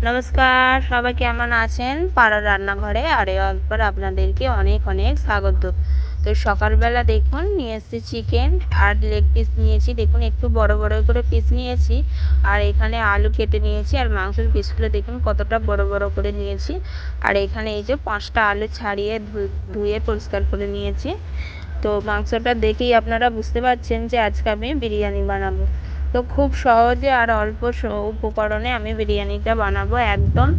নমস্কার, সবাই কেমন আছেন? পাড়ার রান্নাঘরে আরও একবার আপনাদেরকে অনেক অনেক স্বাগত। তো সকালবেলা দেখুন নিয়ে এসেছি চিকেন আর লেগ পিস নিয়েছি। দেখুন একটু বড় বড় করে পিস নিয়েছি, আর এখানে আলু কেটে নিয়েছি, আর মাংসের পিসগুলো দেখুন কতটা বড় বড় করে নিয়েছি। আর এখানে এই যে 5টা আলু ছাড়িয়ে ধুয়ে পরিষ্কার করে নিয়েছি। তো মাংসটা দেখেই আপনারা বুঝতে পারছেন যে আজকে আমি বিরিয়ানি বানাবো। তো খুব সহজে আর অল্প উপকরণে আমি বিরিয়ানিটা বানাবো। একদম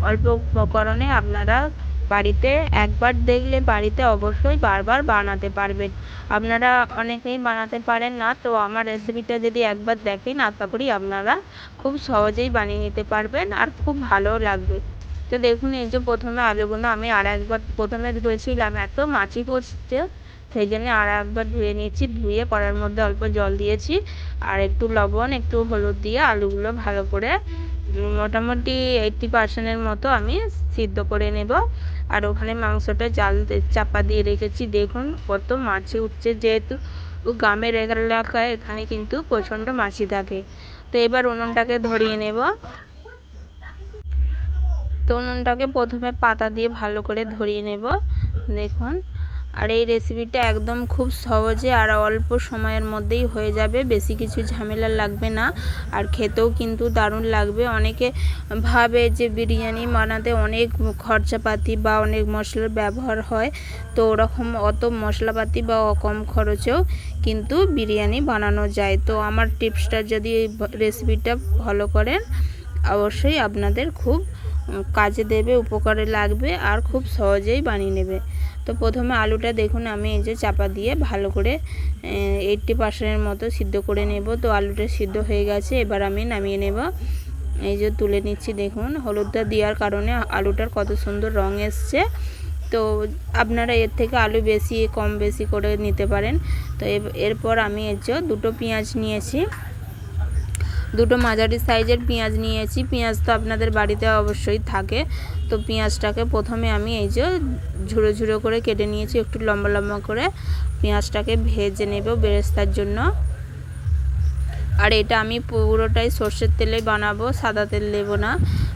অল্প উপকরণে আপনারা বাড়িতে একবার দেখলে বাড়িতে অবশ্যই বারবার বানাতে পারবেন। আপনারা অনেকেই বানাতে পারেন না, তো আমার রেসিপিটা যদি একবার দেখেন আশা করি আপনারা খুব সহজেই বানিয়ে নিতে পারবেন আর খুব ভালো লাগবে। তো দেখুন এই যে প্রথমে আলুগুলো আমি আর একবার প্রথমে ধুয়েছিলাম, এত মাছি পড়ছে সেই জন্য আর একবার ধুয়ে নিয়েছি। ধুয়ে কড়ার মধ্যে অল্প জল দিয়েছি আর একটু লবণ একটু হলুদ দিয়ে আলুগুলো ভালো করে মোটামুটি 80% মতো আমি সিদ্ধ করে নেব। আর ওখানে মাংসটা জাল চাপা দিয়ে রেখেছি। দেখুন কত মাছি উঠছে, যেহেতু গ্রামের এলাকায় এখানে কিন্তু প্রচণ্ড মাছি থাকে। তো এবার উনুনটাকে ধরিয়ে নেব। তো উনুনটাকে প্রথমে পাতা দিয়ে ভালো করে ধরিয়ে নেব। দেখুন, আর এই রেসিপিটা একদম খুব সহজে আর অল্প সময়ের মধ্যেই হয়ে যাবে, বেশি কিছু ঝামেলা লাগবে না, আর খেতেও কিন্তু দারুণ লাগবে। অনেকে ভাবে যে বিরিয়ানি বানাতে অনেক খরচাপাতি বা অনেক মশলার ব্যবহার হয়, তো ওরকম অত মশলাপাতি বা কম খরচেও কিন্তু বিরিয়ানি বানানো যায়। তো আমার টিপসটা যদি রেসিপিটা ফলো করেন অবশ্যই আপনাদের খুব কাজে দেবে, উপকারে লাগবে আর খুব সহজেই বানিয়ে নেবে। তো প্রথমে আলুটা দেখুন আমি এই যে চাপা দিয়ে ভালো করে 80% মতো সিদ্ধ করে নেব। তো আলুটা সিদ্ধ হয়ে গেছে, এবার আমি নামিয়ে নেব। এই যে তুলে নিচ্ছি। দেখুন হলুদটা দেওয়ার কারণে আলুটার কত সুন্দর রং এসছে। তো আপনারা এর থেকে আলু বেশি কম বেশি করে নিতে পারেন। তো এরপর আমি এই যে দুটো পেঁয়াজ নিয়েছি, দুটো মাঝারি সাইজের পেঁয়াজ নিয়েছি। পেঁয়াজ তো আপনাদের বাড়িতে অবশ্যই থাকে। তো পেঁয়াজটাকে প্রথমে আমি এই যে ঝুড়ো ঝুড়ো করে কেটে নিয়েছি, একটু লম্বা লম্বা করে পেঁয়াজটাকে ভেজে নেব বেরেস্তার জন্য। আর এটা আমি পুরোটাই সর্ষের তেলে বানাবো, সাদা তেল দেব না।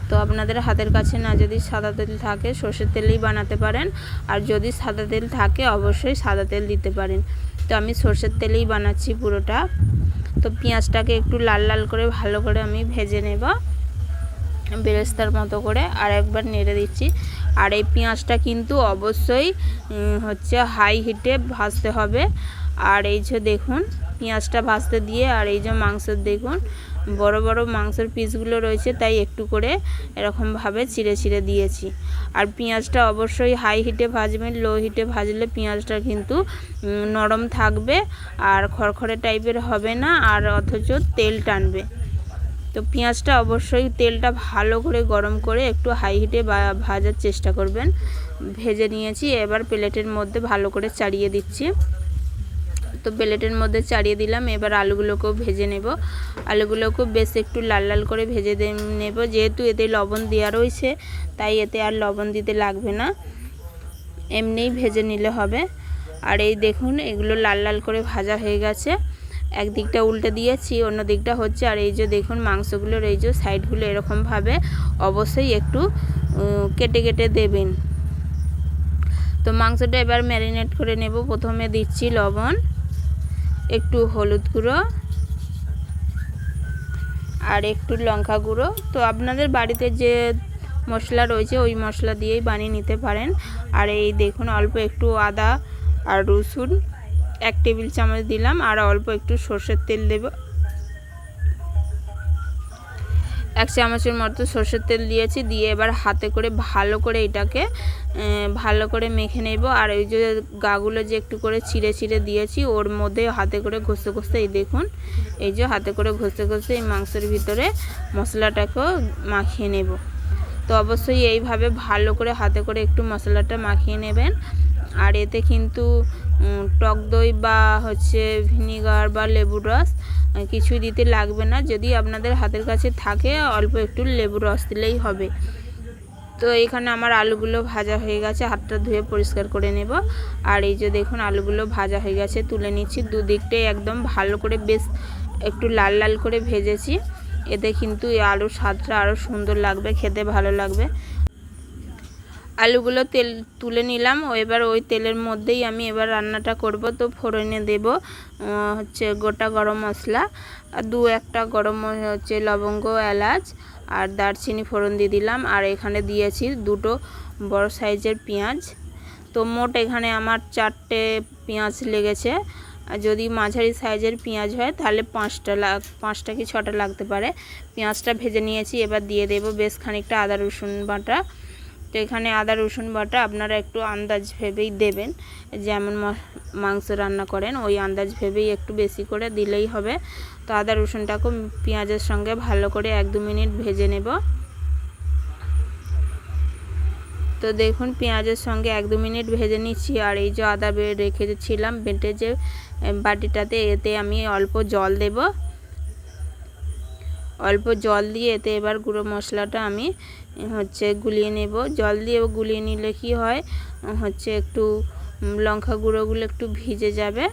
তো আপনাদের হাতের কাছে না যদি সাদা তেল থাকে সর্ষের তেলেই বানাতে পারেন, আর যদি সাদা তেল থাকে অবশ্যই সাদা তেল দিতে পারেন। তো আমি সর্ষের তেলেই বানাচ্ছি পুরোটা। তো পেঁয়াজটাকে একটু লাল লাল করে ভালো করে আমি ভেজে নেব বেরেস্তার মতো করে, আর একবার নেড়ে দিচ্ছি। আর এই পেঁয়াজটা কিন্তু অবশ্যই হাই হিটে ভাজতে হবে। আর এই যে দেখুন পেঁয়াজটা ভাজতে দিয়ে, আর এই যে মাংসের দেখুন বড় বড় মাংসের পিসগুলো রয়েছে, তাই একটু করে এরকমভাবে চিড়ে চিড়ে দিয়েছি। আর পেঁয়াজটা অবশ্যই হাই হিটে ভাজবেন, লো হিটে ভাজলে পেঁয়াজটা কিন্তু নরম থাকবে আর খড়খড়ে টাইপের হবে না, আর অথচ তেল টানবে। তো পেঁয়াজটা অবশ্যই তেলটা ভালো করে গরম করে একটু হাই হিটে ভাজার চেষ্টা করবেন। ভেজে নিয়েছি, এবার প্লেটের মধ্যে ভালো করে চাড়িয়ে দিচ্ছি। তো প্লেটের মধ্যে চাড়িয়ে দিলাম। এবার আলুগুলোকেও ভেজে নেব। আলুগুলোকেও বেশ একটু লাল লাল করে ভেজে নেব, যেহেতু এতে লবণ দেওয়া রয়েছে তাই এতে আর লবণ দিতে লাগবে না, এমনিই ভেজে নিলে হবে। আর এই দেখুন এগুলো লাল লাল করে ভাজা হয়ে গেছে। একদিকটা উল্টে দিয়েছি, অন্য দিকটা হচ্ছে। আর এই যে দেখুন মাংসগুলোর এই যে সাইডগুলো এরকমভাবে অবশ্যই একটু কেটে কেটে দেবেন। তো মাংসটা এবার ম্যারিনেট করে নেব। প্রথমে দিচ্ছি লবণ, একটু হলুদ গুঁড়ো আর একটু লঙ্কা গুঁড়ো। তো আপনাদের বাড়িতে যে মশলা রয়েছে ওই মশলা দিয়েই বানিয়ে নিতে পারেন। আর এই দেখুন অল্প একটু আদা আর রসুন 1 টেবিল চামচ দিলাম, আর অল্প একটু সর্ষের তেল দেব, 1 চামচের মতো সর্ষের তেল দিয়েছি। দিয়ে এবার হাতে করে ভালো করে এটাকে ভালো করে মেখে নেব। আর ওই যে গাগুলো যে একটু করে ছিঁড়ে ছিঁড়ে দিয়েছি ওর মধ্যে হাতে করে ঘষতে ঘষতে, এই দেখুন এই যে হাতে করে ঘষতে ঘষতে এই মাংসের ভিতরে মশলাটাকেও মাখিয়ে নেব। তো অবশ্যই এইভাবে ভালো করে হাতে করে একটু মশলাটা মাখিয়ে নেবেন। আর এতে কিন্তু টক দই বা ভিনিগার বা লেবুর রস কিছুই দিতে লাগবে না। যদি আপনাদের হাতের কাছে থাকে অল্প একটু লেবুর রস দিলেই হবে। তো এখানে আমার আলুগুলো ভাজা হয়ে গেছে, হাতটা ধুয়ে পরিষ্কার করে নেব। আর এই যে দেখুন আলুগুলো ভাজা হয়ে গেছে, তুলে নিচ্ছি। দুদিকটাই একদম ভালো করে বেশ একটু লাল লাল করে ভেজেছি। এতে কিন্তু এই আলুর স্বাদটা আরও সুন্দর লাগবে, খেতে ভালো লাগবে। আলুগুলো তেল তুলে নিলাম। এবার ওই তেলের মধ্যেই আমি এবার রান্নাটা করব। তো ফোড়নে দেব হচ্ছে গোটা গরম মশলা, আর 2-1টা গরম হচ্ছে লবঙ্গ, এলাচ আর দারচিনি ফোড়ন দিয়ে দিলাম। আর এখানে দিয়েছি 2টো বড় সাইজের পেঁয়াজ। তো মোট এখানে আমার 4টে পেঁয়াজ লেগেছে। আর যদি মাঝারি সাইজের পেঁয়াজ হয় তাহলে 5টা কি 6টা লাগতে পারে। পেঁয়াজটা ভেজে নিয়েছি। এবার দিয়ে দেব বেশ খানিকটা আদা রসুন বাটা। তো এখানে আদা রসুন বাটা আপনারা একটু আন্দাজ ভেবেই দেবেন, যেমন মাংস রান্না করেন ওই আন্দাজ ভেবেই একটু বেশি করে দিলেই হবে। তো আদা রসুনটাকে পেঁয়াজের সঙ্গে ভালো করে 1-2 মিনিট ভেজে নেব। তো দেখুন পেঁয়াজের সঙ্গে 1-2 মিনিট ভেজে নিচ্ছি। আর এই যে আদা রেখেছিলাম বেটে যে বাটিটাতে, এতে আমি অল্প জল দেব। অল্প জল দিয়ে এতে এবার গুঁড়ো মশলাটা আমি হচ্ছে গুলিয়ে নেব। জল দিয়ে গুলিয়ে নিলে কি হয় হচ্ছে একটু লঙ্কা গুঁড়োগুলো একটু ভিজে যাবে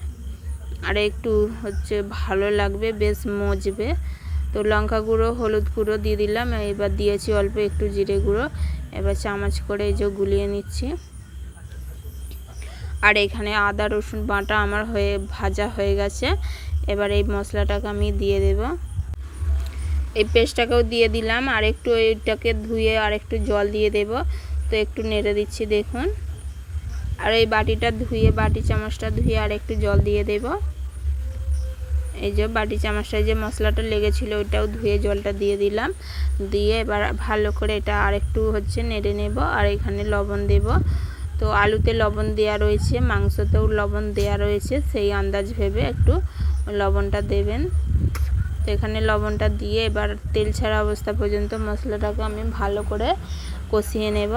আর একটু হচ্ছে ভালো লাগবে, বেশ মজবে। তো লঙ্কা গুঁড়ো, হলুদ গুঁড়ো দিয়ে দিলাম। এবার দিয়েছি অল্প একটু জিরে গুঁড়ো। এবার চামচ করে এই যে গুলিয়ে নিচ্ছি। আর এখানে আদা রসুন বাটা আমার ভাজা হয়ে গেছে। এবার এই মশলাটাকে আমি দিয়ে দেব। এই পেস্টটাকেও দিয়ে দিলাম। আর একটু এটাকে ধুয়ে আর একটু জল দিয়ে দেব। তো একটু নেড়ে দিচ্ছি দেখুন। আর এই বাটিটা ধুয়ে, বাটি চামচটা ধুয়ে আর একটু জল দিয়ে দেব। এই যে বাটি চামচটা যে মশলাটা লেগেছিল ওইটাও ধুয়ে জলটা দিয়ে দিলাম। দিয়ে এবার ভালো করে এটা আর একটু হচ্ছে নেড়ে নেব। আর এখানে লবণ দেব। তো আলুতে লবণ দেওয়া রয়েছে, মাংসতেও লবণ দেওয়া রয়েছে, সেই আন্দাজ ভেবে একটু লবণটা দেবেন। তো এখানে লবণটা দিয়ে এবার তেল ছাড়া অবস্থা পর্যন্ত মশলাটাকে আমি ভালো করে কষিয়ে নেব।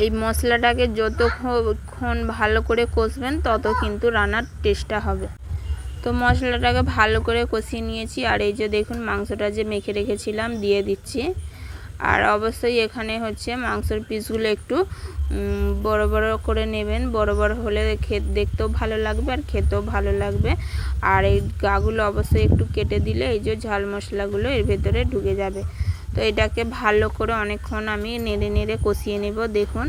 এই মশলাটাকে যতক্ষণ ভালো করে কষবেন তত কিন্তু রান্নার টেস্টটা হবে। তো মশলাটাকে ভালো করে কষিয়ে নিয়েছি। আর এই যে দেখুন মাংসটা যে মেখে রেখেছিলাম দিয়ে দিচ্ছি। আর অবশ্যই এখানে হচ্ছে মাংসের পিসগুলো একটু বড় বড় করে নেবেন। বড় বড় হলে দেখতেও ভালো লাগবে আর খেতেও ভালো লাগবে। আর এই গাগুলো অবশ্যই একটু কেটে দিলে এই যে ঝাল মশলাগুলো এর ভেতরে ঢুকে যাবে। তো এটাকে ভালো করে অনেকক্ষণ আমি নেড়ে নেড়ে কষিয়ে নেব। দেখুন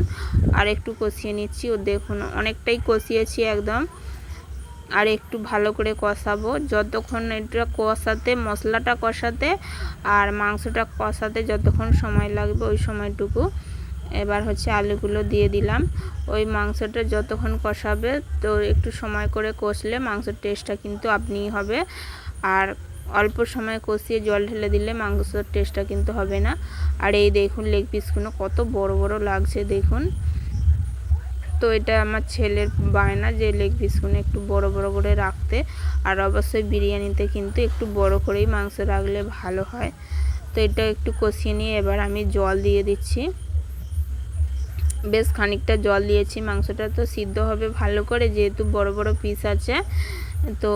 আর একটু কষিয়ে নিচ্ছি। ও দেখুন অনেকটাই কষিয়েছি একদম। আর একটু ভালো করে কষাবো, যতক্ষণ এটা কষাতে, মশলাটা কষাতে আর মাংসটা কষাতে যতক্ষণ সময় লাগবে ওই সময়টুকু। এবার হচ্ছে আলুগুলো দিয়ে দিলাম। ওই মাংসটা যতক্ষণ কষাবে তো একটু সময় করে কষলে মাংসের টেস্টটা কিন্তু আপনিই হবে। আর অল্প সময় কষিয়ে জল ঢেলে দিলে মাংসের টেস্টটা কিন্তু হবে না। আর এই দেখুন লেগ পিসগুলো কত বড় বড় লাগছে দেখুন। তো এটা আমার ছেলের বায়না যে লেগ পিসগুলো একটু বড় বড় করে রাখতে। আর অবশ্যই বিরিয়ানিতে কিন্তু একটু বড় করেই মাংস রাখলে ভালো হয়। তো এটা একটু কষিয়ে নিয়ে এবার আমি জল দিয়ে দিচ্ছি। বেশ খানিকটা জল দিয়েছি। মাংসটা তো সিদ্ধ হবে ভালো করে, যেহেতু বড় বড় পিস আছে। তো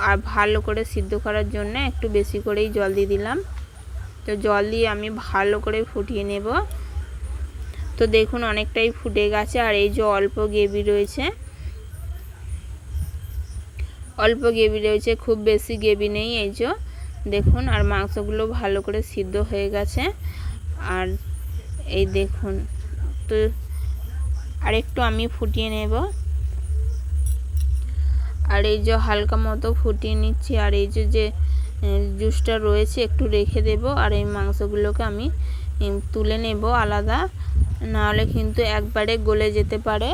আর ভালো করে সিদ্ধ করার জন্য একটু বেশি করেই জল দিয়ে দিলাম। তো জল দিয়ে আমি ভালো করে ফুটিয়ে নেব। তো দেখুন অনেকটাই ফুটে গেছে। আর এই যে অল্প গ্রেভি রয়েছে, খুব বেশি গ্রেভি নেই। এই যে দেখুন আর মাংসগুলো ভালো করে সিদ্ধ হয়ে গেছে। আর এই দেখুন তো আর একটু আমি ফুটিয়ে নেব। আর এই যে হালকা মতো ফুটিয়ে নিচ্ছি। আর এই যে জুসটা রয়েছে একটু রেখে দেব। আর এই মাংসগুলোকে আমি তুলে নেব আলাদা, নাহলে কিন্তু একবারে গলে যেতে পারে।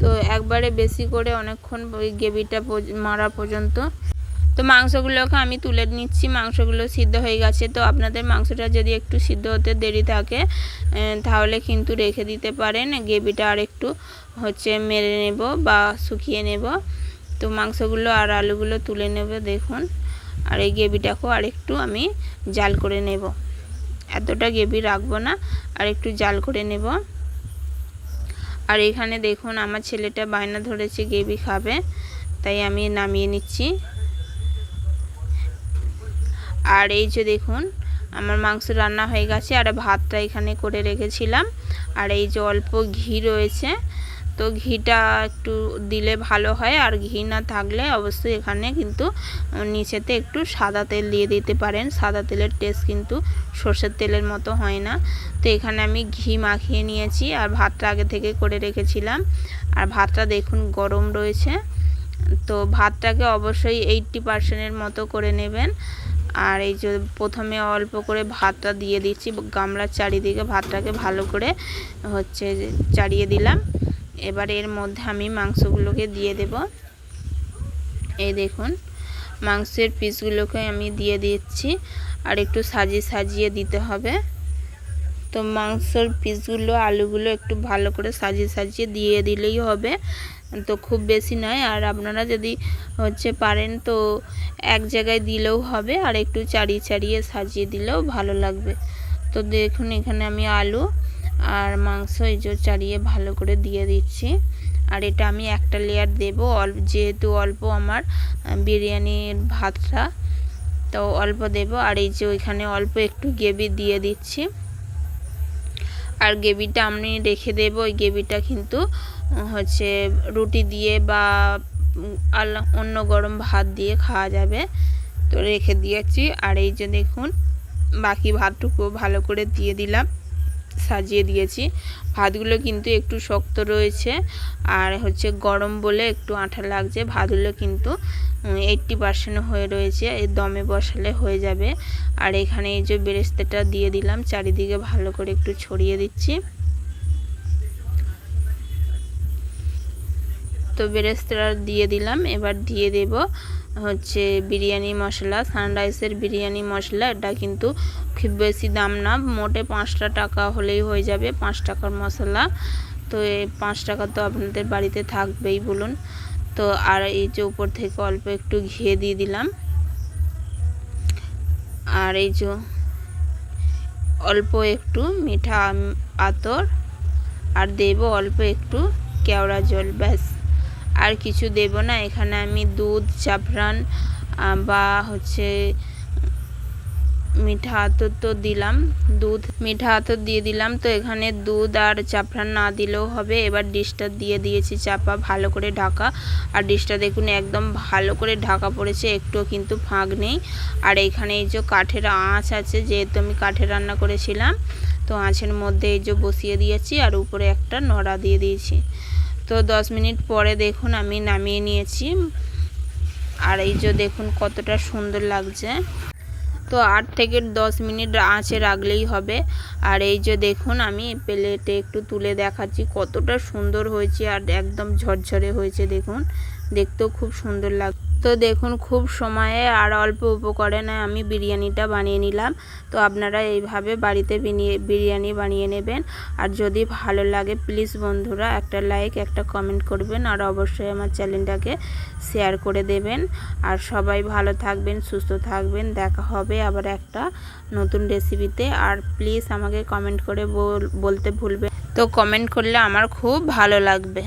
তো একবারে বেশি করে অনেকক্ষণ ওই গ্রেভিটা মারা পর্যন্ত। তো মাংসগুলোকে আমি তুলে নিচ্ছি। মাংসগুলো সিদ্ধ হয়ে গেছে। তো আপনাদের মাংসটা যদি একটু সিদ্ধ হতে দেরি থাকে তাহলে কিন্তু রেখে দিতে পারেন। গ্রেভিটা আর একটু হচ্ছে মেরে নেব বা শুকিয়ে নেব। তো মাংসগুলো আর আলুগুলো তুলে নেব দেখুন। আর এই গ্রেভিটাকেও আর একটু আমি জাল করে নেব। এতটা গ্রেভি রাখবো না, আর একটু জাল করে নেব। আর এখানে দেখুন আমার ছেলেটা বায়না ধরেছে গ্রেভি খাবে, তাই আমি নামিয়ে নিচ্ছি। আর এই যে দেখুন আমার মাংস রান্না হয়ে গেছে। আর ভাতটা এখানে করে রেখেছিলাম। আর এই যে অল্প ঘি রয়েছে। তো ঘিটা একটু দিলে ভালো হয়, আর ঘি না থাকলে অবশ্যই এখানে কিন্তু নিচেতে একটু সাদা তেল দিয়ে দিতে পারেন। সাদা তেলের টেস্ট কিন্তু সর্ষের তেলের মতো হয় না। তো এখানে আমি ঘি মাখিয়ে নিয়েছি, আর ভাতটা আগে থেকে করে রেখেছিলাম। আর ভাতটা দেখুন গরম রয়েছে। তো ভাতটাকে অবশ্যই 80% মতো করে নেবেন। আর এই যে প্রথমে অল্প করে ভাতটা দিয়ে দিচ্ছি গামলার চারিদিকে, ভাতটাকে ভালো করে চাড়িয়ে দিলাম। এবার এর মধ্যে আমি মাংসগুলোকে দিয়ে দেব। এই দেখুন মাংসের পিসগুলোকে আমি দিয়ে দিচ্ছি, আর একটু সাজিয়ে সাজিয়ে দিতে হবে। তো মাংসের পিসগুলো আলুগুলো একটু ভালো করে সাজিয়ে সাজিয়ে দিয়ে দিলেই হবে, তো খুব বেশি নয়। আর আপনারা যদি পারেন তো এক জায়গায় দিলেও হবে, আর একটু চাড়িয়ে চাড়িয়ে সাজিয়ে দিলেও ভালো লাগবে। তো দেখুন এখানে আমি আলু আর মাংস এই যে চাড়িয়ে ভালো করে দিয়ে দিচ্ছি। আর এটা আমি একটা লেয়ার দেব, যেহেতু অল্প আমার বিরিয়ানির ভাতটা, তো অল্প দেব। আর এই যে ওইখানে অল্প একটু গ্রেভি দিয়ে দিচ্ছি। আর গ্রেভিটা আমি রেখে দেব। ওই গ্রেভিটা কিন্তু রুটি দিয়ে বা অন্য গরম ভাত দিয়ে খাওয়া যাবে, তো রেখে দিয়েছি। আর এই যে দেখুন বাকি ভাতটুকু ভালো করে দিয়ে দিলাম, সাজিয়ে দিয়েছি। ভাতগুলো কিন্তু একটু শক্ত রয়েছে, আর গরম বলে একটু আঠা লাগছে। ভাতগুলো কিন্তু 80% হয়ে রয়েছে, এই দমে বসালে হয়ে যাবে। আর এখানে এই যে বেরেস্তাটা দিয়ে দিলাম, চারিদিকে ভালো করে একটু ছড়িয়ে দিচ্ছি। তো বেরেস্তাটা দিয়ে দিলাম। এবার দিয়ে দেব বিরিয়ানি মশলা, সানরাইজের বিরিয়ানি মশলা। এটা কিন্তু খুব বেশি দাম না, মোটে 5 টাকা হলেই হয়ে যাবে, 5 টাকার মশলা। তো এই 5 টাকা তো আপনাদের বাড়িতে থাকবেই বলুন। তো আর এই যে উপর থেকে অল্প একটু ঘি দিয়ে দিলাম, আর এই যে অল্প একটু মিঠা আতর, আর দেব অল্প একটু কেওড়া জল, ব্যাস আর কিছু দেব না। এখানে আমি দুধ, জাফরান বা মিঠা আতর তো দিলাম, মিঠা আতর দিয়ে দিলাম। তো এখানে দুধ আর জাফরান না দিলেও হবে। এবার ডিশটা দিয়ে দিয়েছি চাপা, ভালো করে ঢাকা। আর ডিশটা দেখুন একদম ভালো করে ঢাকা পড়েছে, একটুও কিন্তু ফাঁক নেই। আর এইখানে এই যে কাঠের আঁচ আছে, যেহেতু আমি কাঠে রান্না করেছিলাম, তো আঁচের মধ্যে এই যে বসিয়ে দিয়েছি, আর উপরে একটা নড়া দিয়ে দিয়েছি। তো 10 মিনিট পরে দেখুন আমি নামিয়ে নিয়েছি। আর এই যে দেখুন কতটা সুন্দর লাগছে। তো 8 থেকে 10 মিনিট আঁচে রাখলেই হবে। আর এই যে দেখুন আমি প্লেটে একটু তুলে দেখাচ্ছি কতটা সুন্দর হয়েছে, আর একদম ঝরঝরে হয়েছে। দেখুন দেখতেও খুব সুন্দর লাগে। তো দেখুন খুব সময়ে আর অল্প উপকরণে আমি বিরিয়ানিটা বানিয়ে নিলাম। তো আপনারা এইভাবে বাড়িতে বিরিয়ানি বানিয়ে নেবেন। আর যদি ভালো লাগে প্লিজ বন্ধুরা একটা লাইক, একটা কমেন্ট করবেন, আর অবশ্যই আমার চ্যানেলটাকে শেয়ার করে দেবেন। আর সবাই ভালো থাকবেন, সুস্থ থাকবেন। দেখা হবে আবার একটা নতুন রেসিপিতে। আর প্লিজ আমাকে কমেন্ট করে বলতে ভুলবেন, তো কমেন্ট করলে আমার খুব ভালো লাগবে।